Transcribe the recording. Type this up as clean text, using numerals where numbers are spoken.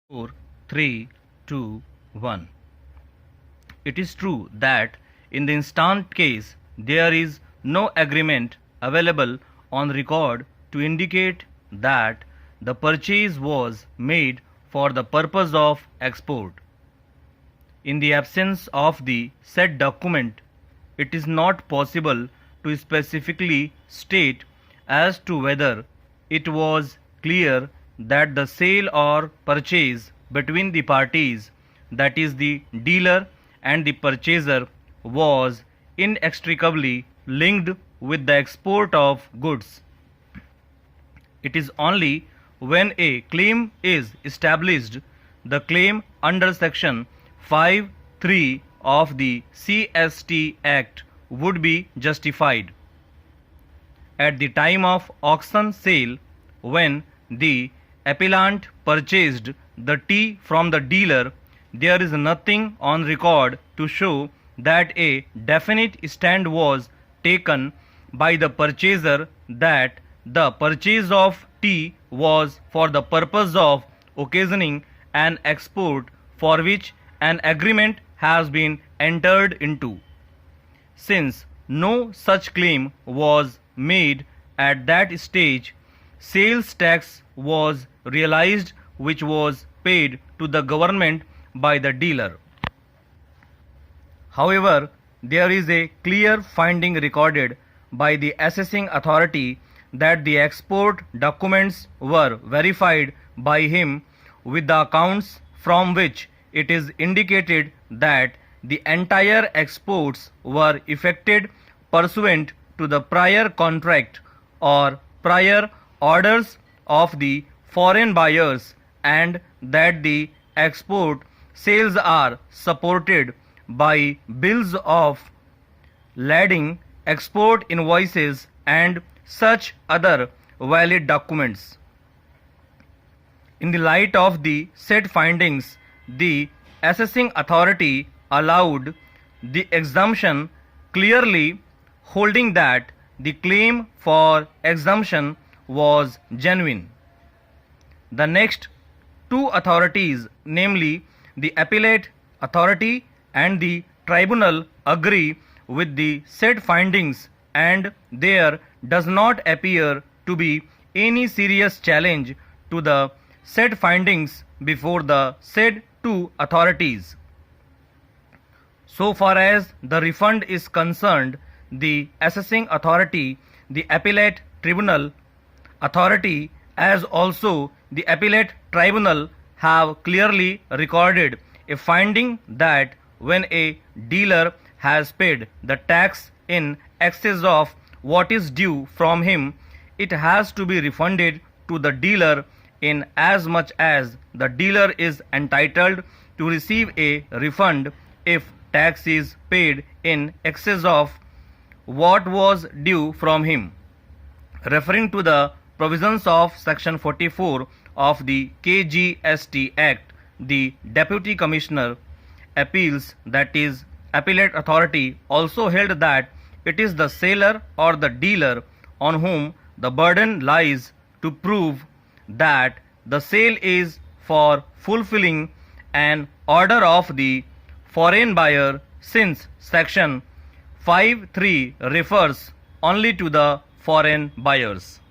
4, 3, 2, 1. It is true that in the instant case there is no agreement available on record to indicate that the purchase was made for the purpose of export. In the absence of the said document, it is not possible to specifically state as to whether it was clear that the sale or purchase between the parties, that is the dealer and the purchaser, was inextricably linked with the export of goods. It is only when a claim is established, the claim under section 5(3) of the CST Act would be justified. At the time of auction sale, when the appellant purchased the tea from the dealer, there is nothing on record to show that a definite stand was taken by the purchaser that the purchase of tea was for the purpose of occasioning an export for which an agreement has been entered into. Since no such claim was made at that stage, sales tax was realized, which was paid to the government by the dealer. However, there is a clear finding recorded by the assessing authority that the export documents were verified by him with the accounts from which it is indicated that the entire exports were effected pursuant to the prior contract or prior orders of the foreign buyers, and that the export sales are supported by bills of lading, export invoices, and such other valid documents. In the light of the said findings, the assessing authority allowed the exemption, clearly holding that the claim for exemption was genuine. The next two authorities, namely the appellate authority and the tribunal, agree with the said findings, and there does not appear to be any serious challenge to the said findings before the said two authorities. So far as the refund is concerned, the assessing authority, the appellate tribunal authority, as also the appellate tribunal have clearly recorded a finding that when a dealer has paid the tax in excess of what is due from him, it has to be refunded to the dealer in as much as the dealer is entitled to receive a refund if tax is paid in excess of what was due from him. Referring to the provisions of section 44 of the KGST Act, the Deputy Commissioner Appeals, that is appellate authority, also held that it is the seller or the dealer on whom the burden lies to prove that the sale is for fulfilling an order of the foreign buyer, since section 5(3) refers only to the foreign buyers.